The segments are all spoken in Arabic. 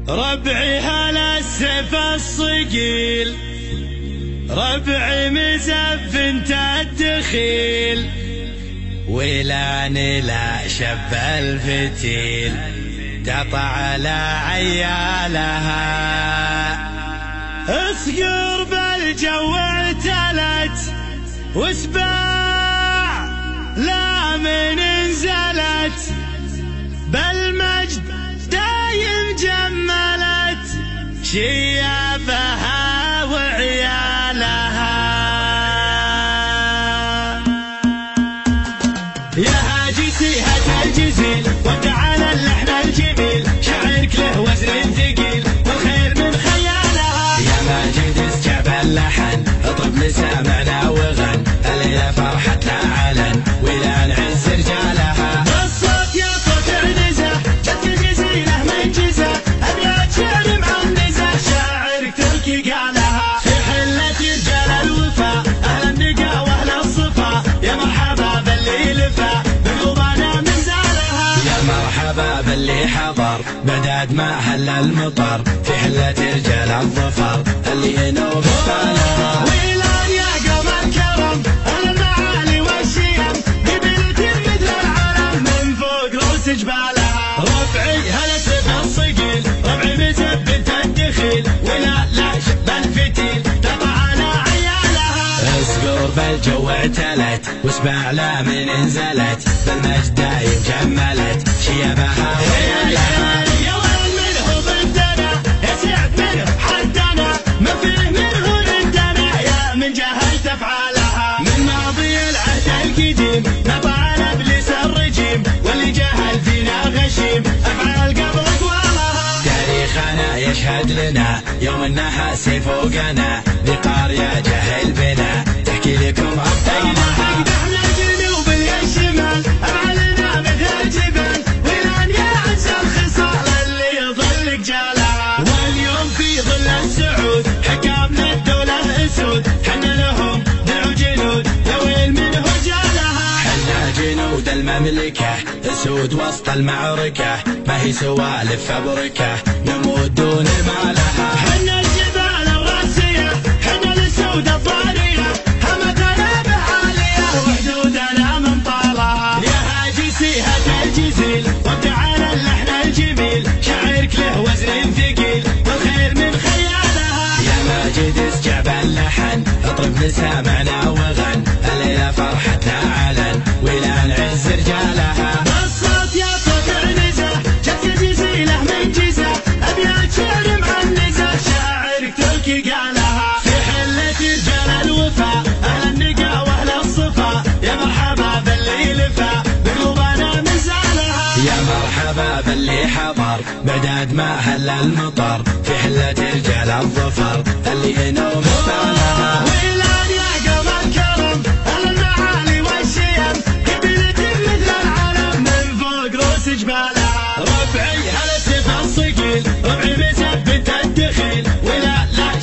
ربعي هلا السيف الصقيل، ربعي مزف انت الدخيل، ولاني لا شب الفتيل تقطع على عيالها. اصقر بالجو اعتلت واسباع لا من انزلت، بالمجد دايم جملت شيابها وعيالها. يا هاجسي هات الجزيل وتعالى اللحن الجميل، شعرك له وزن ثقيل والخير من خيالها. يا ماجد استجاب اللحن اطرب لسامعنا وغن، الليلة فرحتنا علن ولا نعز رجالها. بالصوت يا صوت عنزة جت الجزيلة من جزة، ابيات شعر معنزة شاعرك تلقي قالها. في حلة رجال الوفا اهل النقا واهل الصفا، يا مرحبا باللي لفا بقلوبنا من زالها. يا مرحبا باللي حضر بعداد ما هل المطر، في حلة رجال الظفر اللي ينوب بالها. ويلان يا قوم الكرم اهل المعالي والشيم، قبيلة مثل العالم من فوق روس جبالها. ربعي هلا سيف الصقيل، ربعي مزب انت الدخيل، ولا شب الفتيل تقطع على عيالها. اصقر بالجو اعتلت واسباع لا من انزلت، بالمجد دايم جملت شيابها وعيالها. يا ويل منه ضدنا يا سعد منه حدنا، ما فيه منه ضدنا يا من جهلت افعالها. من ماضي العهد القديم نطع ابليس الرجيم، واللي جهل فينا غشيم افعال قبل اقوالها. تاريخنا يشهد لنا يوم النحاس فوقنا، بقارية جهل بنا تحكي لكم ابطالها. احنا الجنوب الشمال افعالنا مثل الجبال، ولان يعز الخصال اللي يظل جالها. واليوم في ظل السعود حكامنا الدولة اسود، حنا لهم دعوا جنود يا ويل منه جالها. حنا جنود المملكة اسود وسط المعركة، ما هي سوالف فبركة نموت دون ما لها. حنا الجبال الراسية حنا الاسود الضارية، همتنا بعالية وحدودنا من طالها. يا هاجسي هات الجزيل وتعالى اللحن الجميل، شعرك له وزن ثقيل والخير من خيالها. يا ماجد استجاب اللحن اطرب لسامعنا وغن، الليلة فرحتنا علن ولا نعز رجالها. بالصوت يا صوت عنزة جت الجزيلة من جزة، ابيات شعر معنزة شاعرك تلقي قالها. في حلة رجال الوفا اهل النقا واهل الصفا، يا مرحبا باللي لفا بقلوبنا من زالها. يا مرحبا باللي حضر بعداد ما هل المطر، في حلة رجال الظفر اللي ينوم بالها. ويلان يا قوم الكرم اهل المعالي والشيم، قبيلة مثل العالم من فوق روس جبالها. ربعي هلا سيف الصقيل، ربعي مزب انت الدخيل، ولا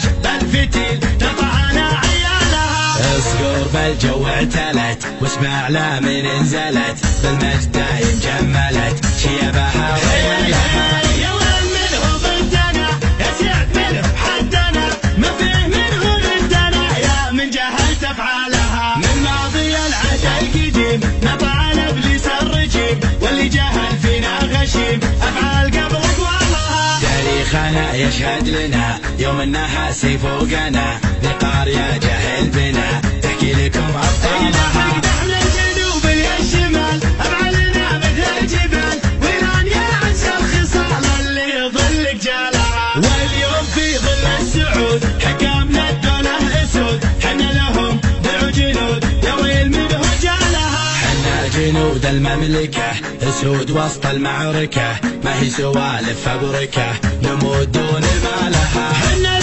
شب الفتيل تقطع على عيالها. اصقر بالجو اعتلت واسمع لا من انزلت، بالمجد دايم جملت شيابها وعيالها. يا ويل منه ضدنا يا سعد منه حدنا، ما فيه منه ضدنا يا من جهلت افعالها. من ماضي العهد القديم نطع ابليس الرجيم، واللي جهل فينا غشيم افعال قبل اقوالها. تاريخنا يشهد لنا يوم النحاس فوقنا، بقارية جهل بنا تحكي لكم ابطالها. احنا الجنوب الشمال افعالنا مثل الجبال، ولان يعز الخصال اللي يظل جالها. واليوم في ظل السعود حكامنا الدولة اسود، حنا لهم دعوا جنود يا ويل منه جالها. حنا جنود المملكة اسود وسط المعركة، ما هي سوالف فبركة نموت دون ما لها. حنا